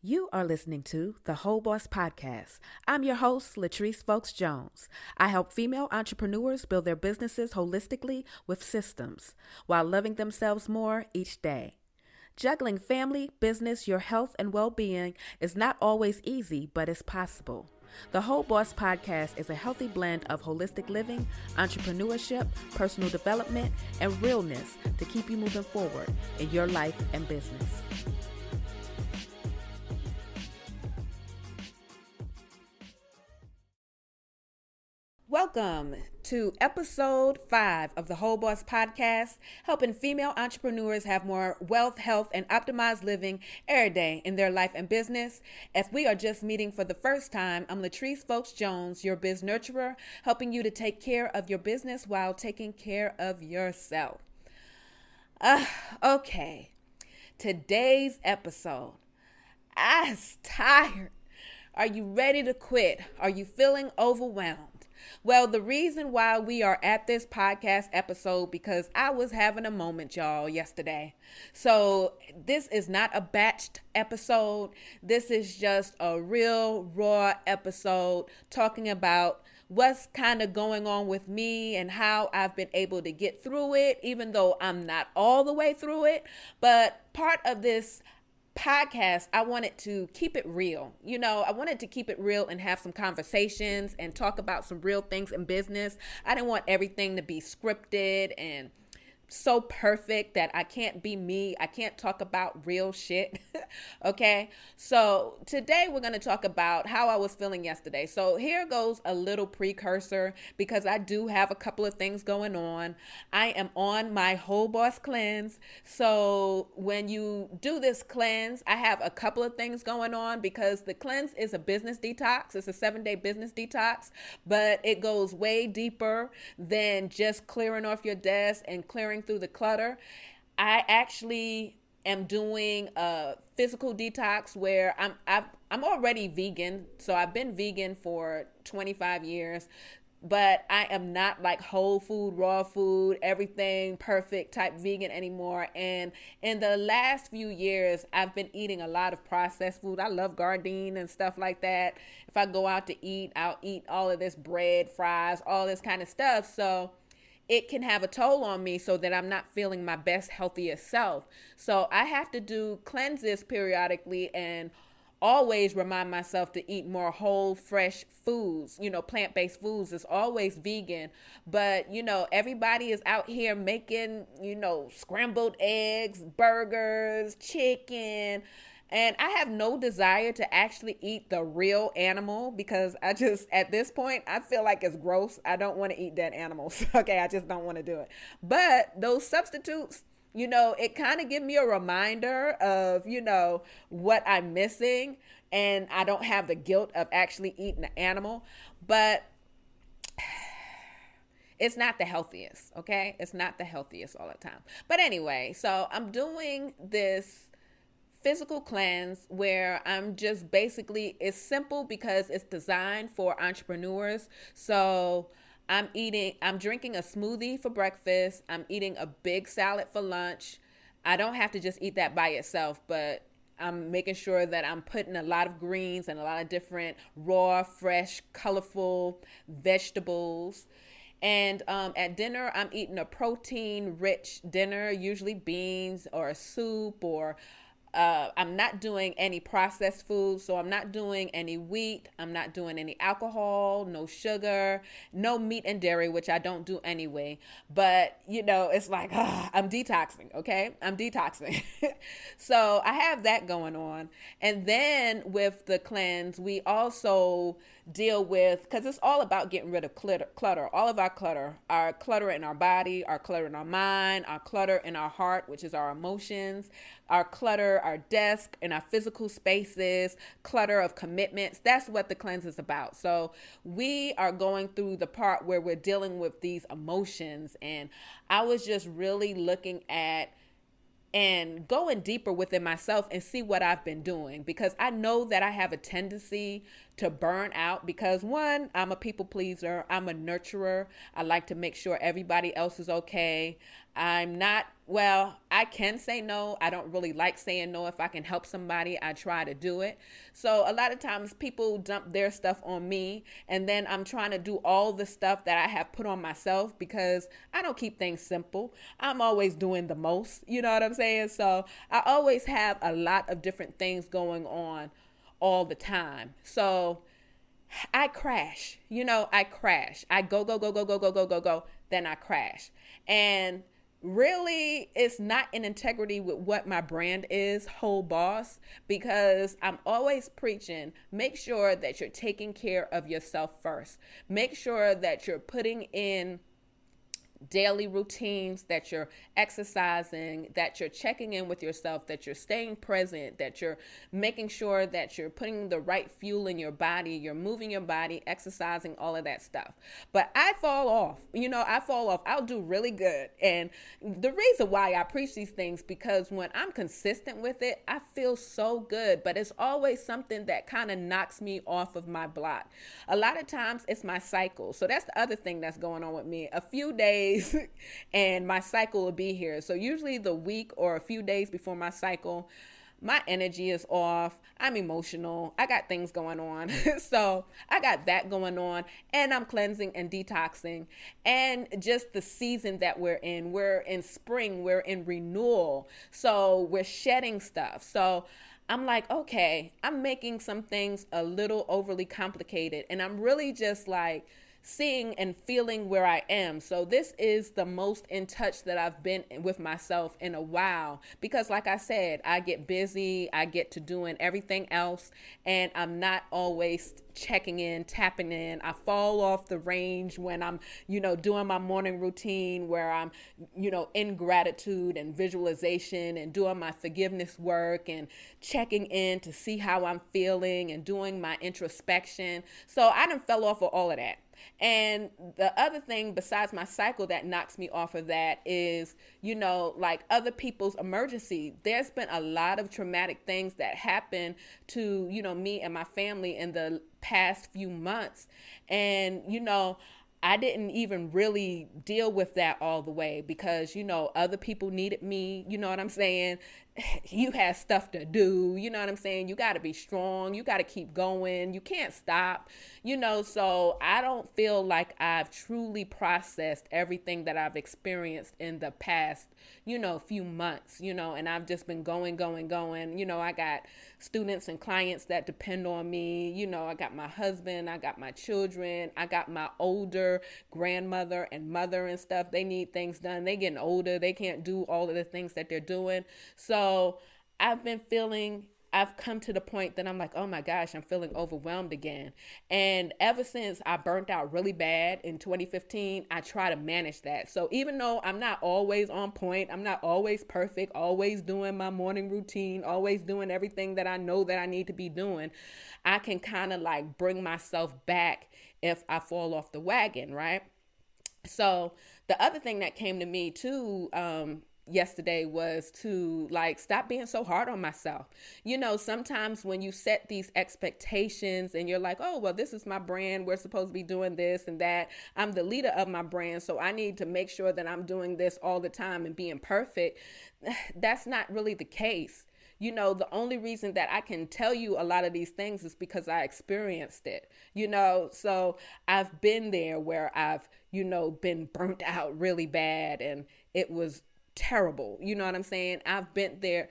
You are listening to the Whole Boss Podcast. I'm your host, Latrice Folks Jones. I help female entrepreneurs build their businesses holistically with systems while loving themselves more each day. Juggling family, business, your health, and well-being is not always easy, but it's possible. The Whole Boss Podcast is a healthy blend of holistic living, entrepreneurship, personal development, and realness to keep you moving forward in your life and business. Welcome to episode 5 of the Whole Boss Podcast, helping female entrepreneurs have more wealth, health, and optimized living every day in their life and business. If we are just meeting for the first time, I'm Latrice Folks Jones, your biz nurturer, helping you to take care of your business while taking care of yourself. Okay, today's episode. I'm tired. Are you ready to quit? Are you feeling overwhelmed? Well, the reason why we are at this podcast episode, because I was having a moment, y'all, yesterday. So this is not a batched episode. This is just a real raw episode talking about what's kind of going on with me and how I've been able to get through it, even though I'm not all the way through it. But part of this podcast, I wanted to keep it real. I wanted to keep it real and have some conversations and talk about some real things in business. I didn't want everything to be scripted and so perfect that I can't be me. I can't talk about real shit. Okay. So today we're going to talk about how I was feeling yesterday. So here goes a little precursor because I do have a couple of things going on. I am on my Whole Boss cleanse. So when you do this cleanse, I have a couple of things going on because the cleanse is a business detox. It's a 7-day business detox, but it goes way deeper than just clearing off your desk and clearing through the clutter. I actually am doing a physical detox where I'm already vegan. So I've been vegan for 25 years, but I am not like whole food, raw food, everything perfect type vegan anymore. And in the last few years, I've been eating a lot of processed food. I love Gardein and stuff like that. If I go out to eat, I'll eat all of this bread, fries, all this kind of stuff. So it can have a toll on me so that I'm not feeling my best, healthiest self. So I have to do cleanses periodically and always remind myself to eat more whole, fresh foods. Plant-based foods is always vegan. But, everybody is out here making, scrambled eggs, burgers, chicken. And I have no desire to actually eat the real animal because at this point, I feel like it's gross. I don't want to eat dead animals. Okay, I just don't want to do it. But those substitutes, it kind of gives me a reminder of, what I'm missing. And I don't have the guilt of actually eating the animal. But it's not the healthiest, okay? It's not the healthiest all the time. But anyway, so I'm doing this physical cleanse where I'm just basically, it's simple because it's designed for entrepreneurs. So I'm drinking a smoothie for breakfast. I'm eating a big salad for lunch. I don't have to just eat that by itself, but I'm making sure that I'm putting a lot of greens and a lot of different raw, fresh, colorful vegetables. And at dinner, I'm eating a protein-rich dinner, usually beans or a soup or I'm not doing any processed food, so I'm not doing any wheat. I'm not doing any alcohol, no sugar, no meat and dairy, which I don't do anyway. But, it's like, I'm detoxing, okay? I'm detoxing. So I have that going on. And then with the cleanse, we also deal with, because it's all about getting rid of clutter, all of our clutter in our body, our clutter in our mind, our clutter in our heart, which is our emotions, our clutter, our desk, and our physical spaces, clutter of commitments. That's what the cleanse is about. So we are going through the part where we're dealing with these emotions. And I was just really looking at and going deeper within myself and see what I've been doing, because I know that I have a tendency to burn out because, one, I'm a people pleaser. I'm a nurturer. I like to make sure everybody else is okay. I'm not, well, I can say no. I don't really like saying no. If I can help somebody, I try to do it. So a lot of times people dump their stuff on me, and then I'm trying to do all the stuff that I have put on myself because I don't keep things simple. I'm always doing the most, you know what I'm saying? So I always have a lot of different things going on all the time. So I crash, I crash. I go, go, go, go, go, go, go, go, go. Then I crash. And really, it's not in integrity with what my brand is, Whole Boss, because I'm always preaching, make sure that you're taking care of yourself first. Make sure that you're putting in daily routines, that you're exercising, that you're checking in with yourself, that you're staying present, that you're making sure that you're putting the right fuel in your body, you're moving your body, exercising, all of that stuff. But I fall off. I fall off. I'll do really good. And the reason why I preach these things, because when I'm consistent with it, I feel so good. But it's always something that kind of knocks me off of my block. A lot of times it's my cycle. So that's the other thing that's going on with me. A few days and my cycle will be here. So usually the week or a few days before my cycle, my energy is off. I'm emotional. I got things going on. So I got that going on, and I'm cleansing and detoxing. And just the season that we're in spring, we're in renewal. So we're shedding stuff. So I'm like, okay, I'm making some things a little overly complicated, and I'm really just like seeing and feeling where I am. So this is the most in touch that I've been with myself in a while, because like I said, I get busy, I get to doing everything else, and I'm not always checking in, tapping in. I fall off the range when I'm, doing my morning routine where I'm, in gratitude and visualization and doing my forgiveness work and checking in to see how I'm feeling and doing my introspection. So I done fell off of all of that. And the other thing besides my cycle that knocks me off of that is, like other people's emergency. There's been a lot of traumatic things that happen to, me and my family in the past few months. And, I didn't even really deal with that all the way because, other people needed me. You know what I'm saying? You had stuff to do. You know what I'm saying? You got to be strong. You got to keep going. You can't stop, so I don't feel like I've truly processed everything that I've experienced in the past, few months, and I've just been going. I got students and clients that depend on me. I got my husband, I got my children, I got my older grandmother and mother and stuff. They need things done. They getting older. They can't do all of the things that they're doing. So I've come to the point that I'm like, oh my gosh, I'm feeling overwhelmed again. And ever since I burnt out really bad in 2015, I try to manage that. So even though I'm not always on point, I'm not always perfect, always doing my morning routine, always doing everything that I know that I need to be doing, I can kind of like bring myself back if I fall off the wagon, right? So the other thing that came to me too, yesterday was to like stop being so hard on myself. Sometimes when you set these expectations and you're like, oh, well, this is my brand, we're supposed to be doing this and that, I'm the leader of my brand, so I need to make sure that I'm doing this all the time and being perfect. That's not really the case. The only reason that I can tell you a lot of these things is because I experienced it, so I've been there where I've, been burnt out really bad, and it was terrible. You know what I'm saying? I've been there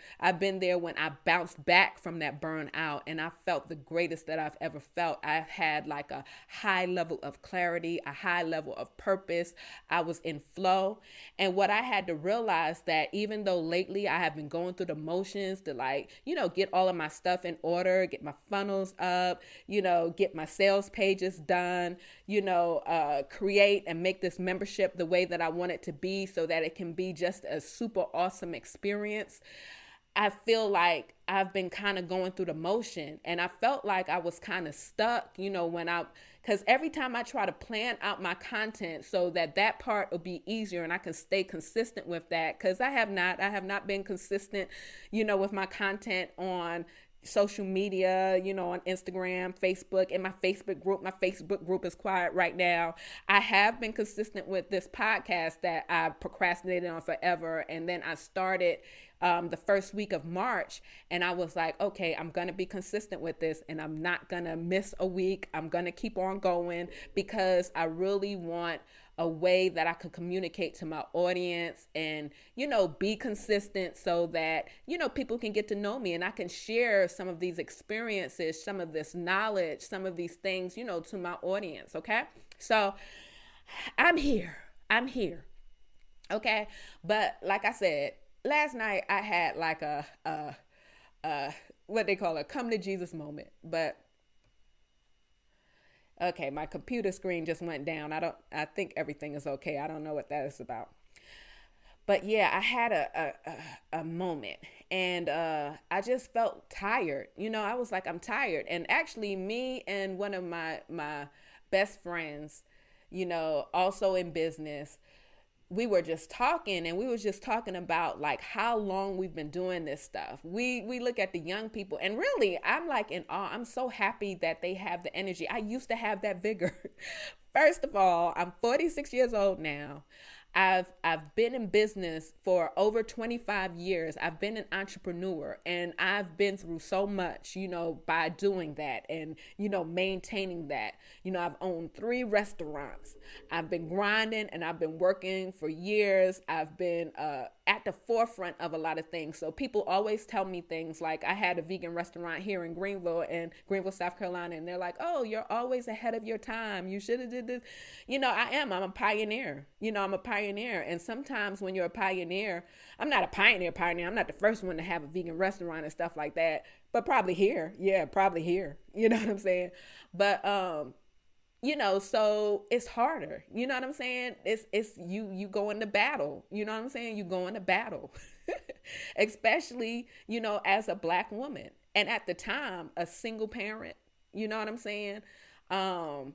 when I bounced back from that burnout, and I felt the greatest that I've ever felt. I had like a high level of clarity, a high level of purpose. I was in flow. And what I had to realize that even though lately I have been going through the motions to like, get all of my stuff in order, get my funnels up, get my sales pages done, create and make this membership the way that I want it to be so that it can be just a super awesome experience. I feel like I've been kind of going through the motion, and I felt like I was kind of stuck, because every time I try to plan out my content so that part will be easier and I can stay consistent with that, because I have not been consistent, with my content on social media, on Instagram, Facebook, and my Facebook group. My Facebook group is quiet right now. I have been consistent with this podcast that I procrastinated on forever. And then I started the first week of March, and I was like, okay, I'm going to be consistent with this, and I'm not going to miss a week. I'm going to keep on going because I really want a way that I could communicate to my audience and, be consistent so that, people can get to know me and I can share some of these experiences, some of this knowledge, some of these things, to my audience. Okay. So I'm here. Okay. But like I said, last night I had like a what they call a come to Jesus moment, but okay, my computer screen just went down. I think everything is okay. I don't know what that is about. But yeah, I had a moment, and I just felt tired. I was like, I'm tired. And actually me and one of my best friends, also in business, we were just talking, and we was just talking about like how long we've been doing this stuff. We look at the young people, and really I'm like in awe. I'm so happy that they have the energy. I used to have that vigor. First of all, I'm 46 years old now. I've been in business for over 25 years. I've been an entrepreneur, and I've been through so much, by doing that and, maintaining that. I've owned 3 restaurants. I've been grinding and I've been working for years. I've been at the forefront of a lot of things. So people always tell me things like, I had a vegan restaurant here in Greenville, South Carolina, and they're like, oh, you're always ahead of your time. You should have did this. I am. I'm a pioneer. I'm a pioneer. And sometimes when you're a pioneer, I'm not a pioneer. I'm not the first one to have a vegan restaurant and stuff like that, but probably here. Yeah, probably here. You know what I'm saying? But, so it's harder. You know what I'm saying? It's you go into battle. You know what I'm saying? You go into battle, especially, as a Black woman. And at the time, a single parent, you know what I'm saying? I've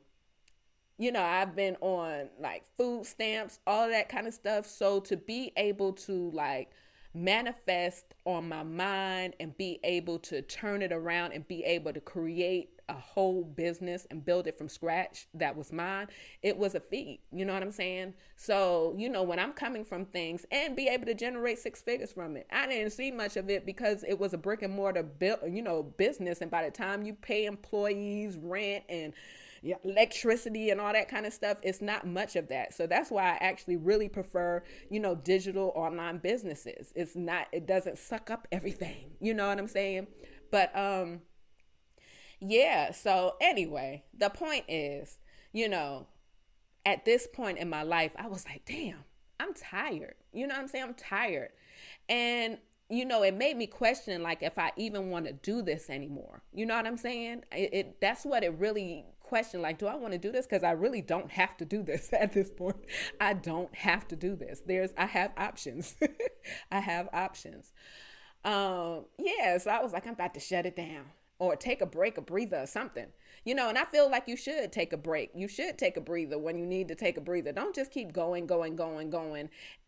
been on like food stamps, all of that kind of stuff. So to be able to like manifest on my mind and be able to turn it around and be able to create a whole business and build it from scratch that was mine, it was a feat. You know what I'm saying? So, when I'm coming from things and be able to generate 6 figures from it, I didn't see much of it because it was a brick and mortar business. And by the time you pay employees, rent, and electricity and all that kind of stuff, it's not much of that. So that's why I actually really prefer, digital online businesses. It doesn't suck up everything. You know what I'm saying? But, yeah. So anyway, the point is, at this point in my life, I was like, damn, I'm tired. You know what I'm saying? I'm tired. And, it made me question, like, if I even want to do this anymore. You know what I'm saying? That's what it really questioned. Like, do I want to do this? Because I really don't have to do this at this point. I don't have to do this. I have options. I have options. Yeah. So I was like, I'm about to shut it down. Or take a break, a breather, or something. And I feel like you should take a break. You should take a breather when you need to take a breather. Don't just keep going,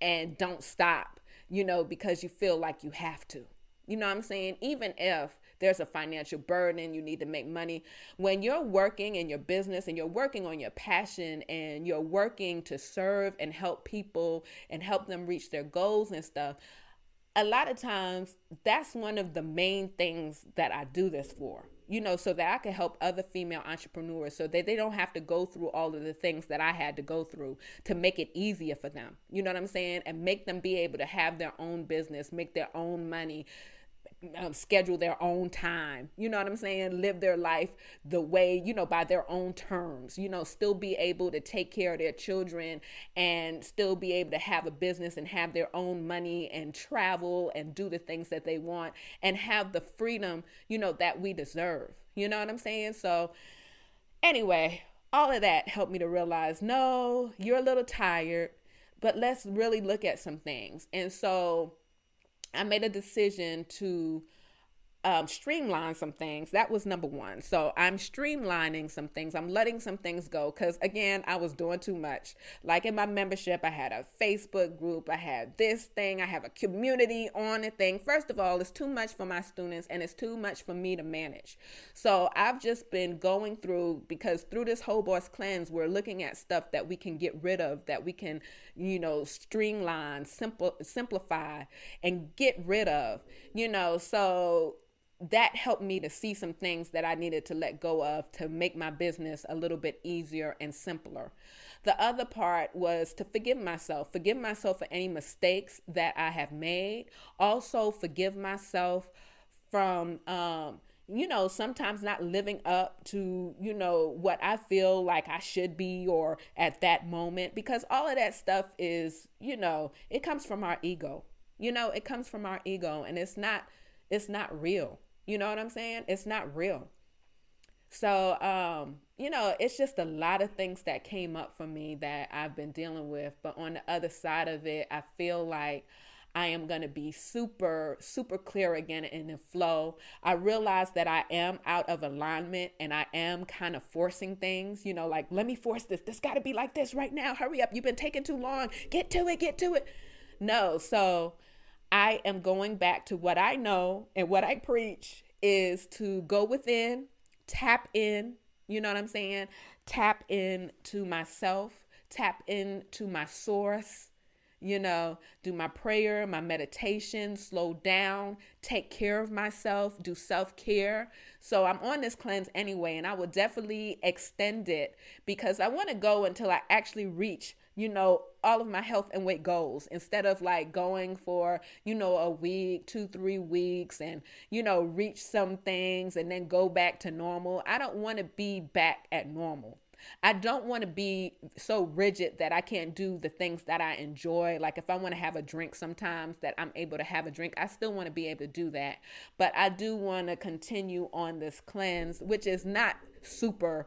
and don't stop, because you feel like you have to. You know what I'm saying? Even if there's a financial burden, you need to make money. When you're working in your business and you're working on your passion and you're working to serve and help people and help them reach their goals and stuff, a lot of times that's one of the main things that I do this for, so that I can help other female entrepreneurs so that they don't have to go through all of the things that I had to go through to make it easier for them. You know what I'm saying? And make them be able to have their own business, make their own money, schedule their own time, you know what I'm saying? Live their life the way, by their own terms, still be able to take care of their children and still be able to have a business and have their own money and travel and do the things that they want and have the freedom, that we deserve. You know what I'm saying? So anyway, all of that helped me to realize, no, you're a little tired, but let's really look at some things. And so I made a decision to streamline some things. That was number one. So I'm streamlining some things. I'm letting some things go because, again, I was doing too much. Like in my membership, I had a Facebook group. I had this thing. I have a community on the thing. First of all, it's too much for my students and it's too much for me to manage. So I've just been going through, because through this Whole Boss cleanse, we're looking at stuff that we can get rid of, that we can, streamline, simplify, and get rid of, so that helped me to see some things that I needed to let go of to make my business a little bit easier and simpler. The other part was to forgive myself for any mistakes that I have made. Also forgive myself from, sometimes not living up to, what I feel like I should be or at that moment, because all of that stuff is, it comes from our ego. It comes from our ego, and it's not real. You know what I'm saying? It's not real. So, it's just a lot of things that came up for me that I've been dealing with. But on the other side of it, I feel like I am going to be super, super clear again in the flow. I realize that I am out of alignment and I am kind of forcing things, like, let me force this. This got to be like this right now. Hurry up. You've been taking too long. Get to it. No. So I am going back to what I know, and what I preach is to go within, tap in, you know what I'm saying? Tap into myself, tap into my source, do my prayer, my meditation, slow down, take care of myself, do self-care. So I'm on this cleanse anyway, and I will definitely extend it because I want to go until I actually reach all of my health and weight goals, instead of like going for, a week, 2-3 weeks and, reach some things and then go back to normal. I don't want to be back at normal. I don't want to be so rigid that I can't do the things that I enjoy. Like if I want to have a drink sometimes, that I'm able to have a drink, I still want to be able to do that. But I do want to continue on this cleanse, which is not super,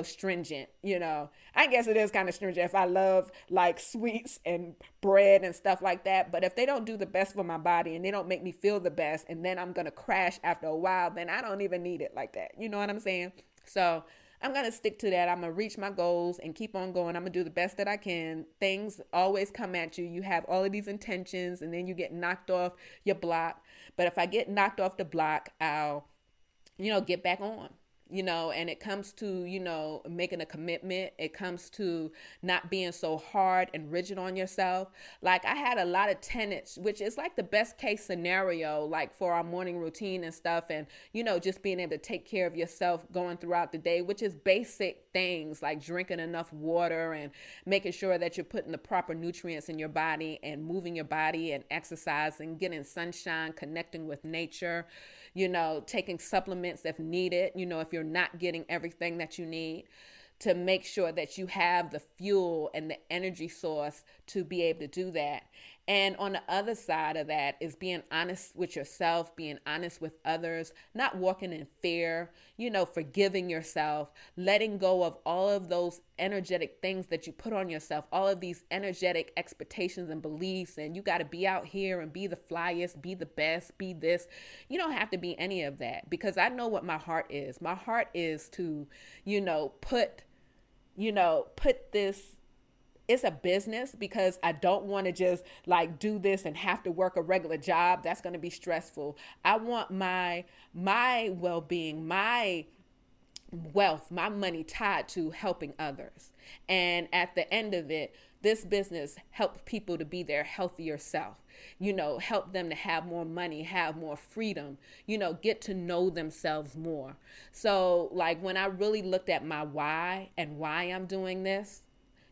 stringent, I guess it is kind of stringent if I love like sweets and bread and stuff like that. But if they don't do the best for my body and they don't make me feel the best, and then I'm going to crash after a while, then I don't even need it like that. You know what I'm saying? So I'm going to stick to that. I'm going to reach my goals and keep on going. I'm going to do the best that I can. Things always come at you. You have all of these intentions and then you get knocked off your block. But if I get knocked off the block, I'll, get back on. And it comes to, making a commitment. It comes to not being so hard and rigid on yourself. Like I had a lot of tenets, which is like the best case scenario, like for our morning routine and stuff. And, just being able to take care of yourself going throughout the day, which is basic things like drinking enough water and making sure that you're putting the proper nutrients in your body and moving your body and exercising, getting sunshine, connecting with nature, taking supplements if needed, if you're not getting everything that you need, to make sure that you have the fuel and the energy source to be able to do that. And on the other side of that is being honest with yourself, being honest with others, not walking in fear, forgiving yourself, letting go of all of those energetic things that you put on yourself, all of these energetic expectations and beliefs. And you got to be out here and be the flyest, be the best, be this. You don't have to be any of that, because I know what my heart is. My heart is to, put this. It's a business, because I don't want to just like do this and have to work a regular job. That's going to be stressful. I want my well-being, my wealth, my money tied to helping others. And at the end of it, this business helps people to be their healthier self, help them to have more money, have more freedom, get to know themselves more. So like when I really looked at my why and why I'm doing this,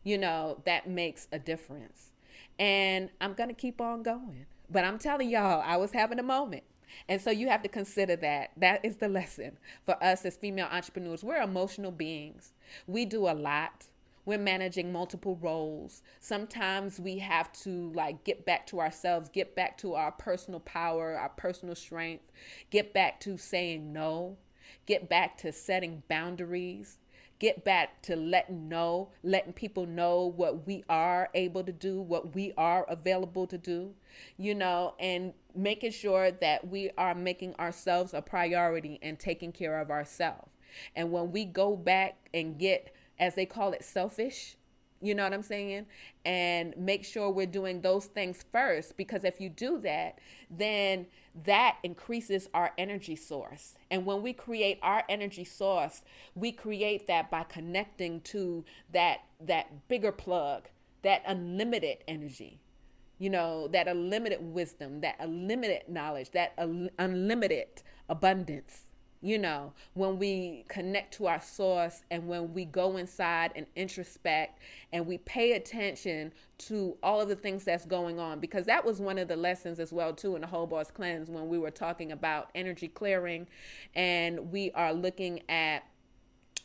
that makes a difference. And I'm going to keep on going. But I'm telling y'all, I was having a moment. And so you have to consider that. That is the lesson for us as female entrepreneurs. We're emotional beings. We do a lot. We're managing multiple roles. Sometimes we have to like get back to ourselves, get back to our personal power, our personal strength, get back to saying no, get back to setting boundaries. Get back to letting people know what we are able to do, what we are available to do, and making sure that we are making ourselves a priority and taking care of ourselves. And when we go back and get, as they call it, selfish, you know what I'm saying? And make sure we're doing those things first, because if you do that, then that increases our energy source. And when we create our energy source, we create that by connecting to that bigger plug, that unlimited energy, you know, that unlimited wisdom, that unlimited knowledge, that unlimited abundance. You know, when we connect to our source and when we go inside and introspect and we pay attention to all of the things that's going on, because that was one of the lessons as well too in the Whole Boss Cleanse, when we were talking about energy clearing, and we are looking at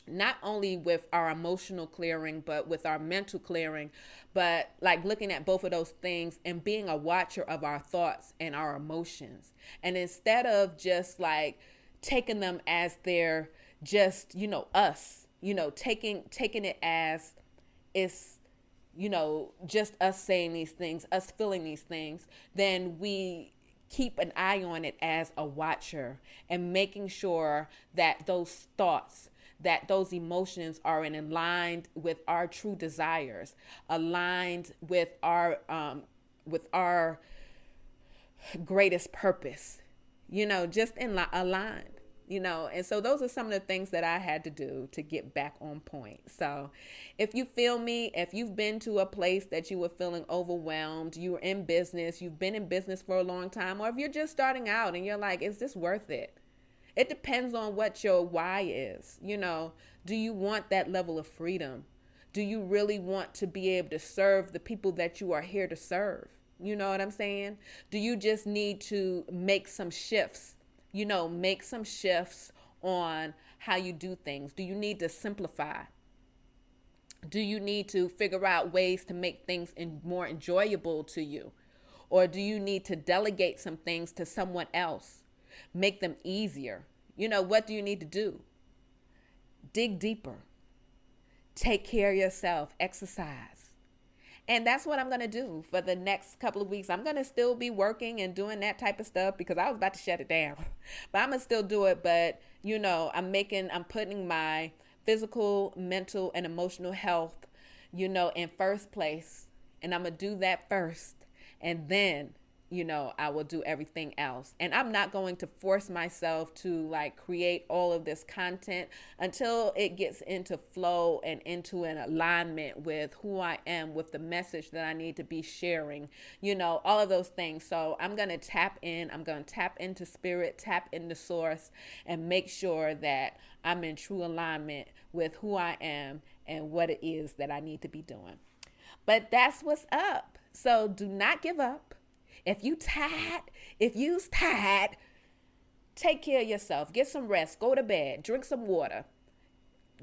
not only with our emotional clearing, but with our mental clearing, but like looking at both of those things and being a watcher of our thoughts and our emotions. And instead of just like taking them as they're just, you know, us, you know, taking it as it's, you know, just us saying these things, us feeling these things, then we keep an eye on it as a watcher and making sure that those thoughts, that those emotions are aligned with our true desires, aligned with our greatest purpose, you know, just aligned, you know. And so those are some of the things that I had to do to get back on point. So if you feel me, if you've been to a place that you were feeling overwhelmed, you were in business, you've been in business for a long time, or if you're just starting out and you're like, is this worth it? It depends on what your why is. You know, do you want that level of freedom? Do you really want to be able to serve the people that you are here to serve? You know what I'm saying? Do you just need to make some shifts, you know, make some shifts on how you do things? Do you need to simplify? Do you need to figure out ways to make things more enjoyable to you? Or do you need to delegate some things to someone else? Make them easier? You know, what do you need to do? Dig deeper. Take care of yourself. Exercise. And that's what I'm going to do for the next couple of weeks. I'm going to still be working and doing that type of stuff because I was about to shut it down. But I'm going to still do it. But, you know, I'm putting my physical, mental, and emotional health, you know, in first place. And I'm going to do that first. And then, you know, I will do everything else. And I'm not going to force myself to like create all of this content until it gets into flow and into an alignment with who I am, with the message that I need to be sharing, you know, all of those things. So I'm going to tap in. I'm going to tap into spirit, tap into source, and make sure that I'm in true alignment with who I am and what it is that I need to be doing. But that's what's up. So do not give up. If you's tired, take care of yourself. Get some rest. Go to bed. Drink some water.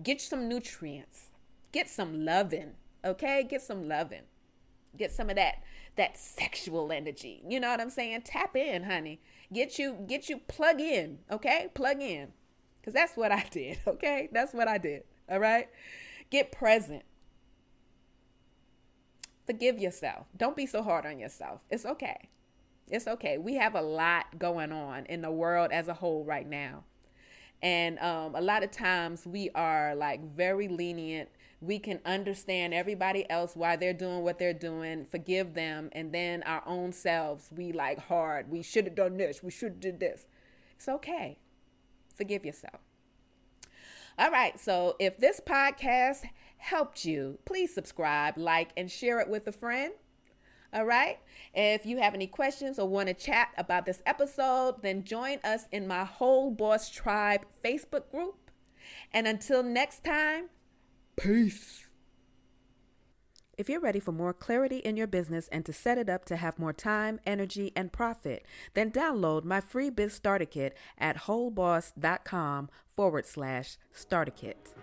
Get some nutrients. Get some loving. Okay? Get some loving. Get some of that sexual energy. You know what I'm saying? Tap in, honey. Get you plug in. Okay? Plug in. Because that's what I did. Okay? That's what I did. All right? Get present. Forgive yourself. Don't be so hard on yourself. It's okay. It's okay. We have a lot going on in the world as a whole right now. And a lot of times we are like very lenient. We can understand everybody else why they're doing what they're doing, forgive them. And then our own selves, we like hard. We should have done this. We should have did this. It's okay. Forgive yourself. All right. So if this podcast helped you, please subscribe, like, and share it with a friend. All right. If you have any questions or want to chat about this episode, then join us in my Whole Boss Tribe Facebook group. And until next time, peace. If you're ready for more clarity in your business and to set it up to have more time, energy, and profit, then download my free Biz Starter Kit at wholeboss.com/starter kit.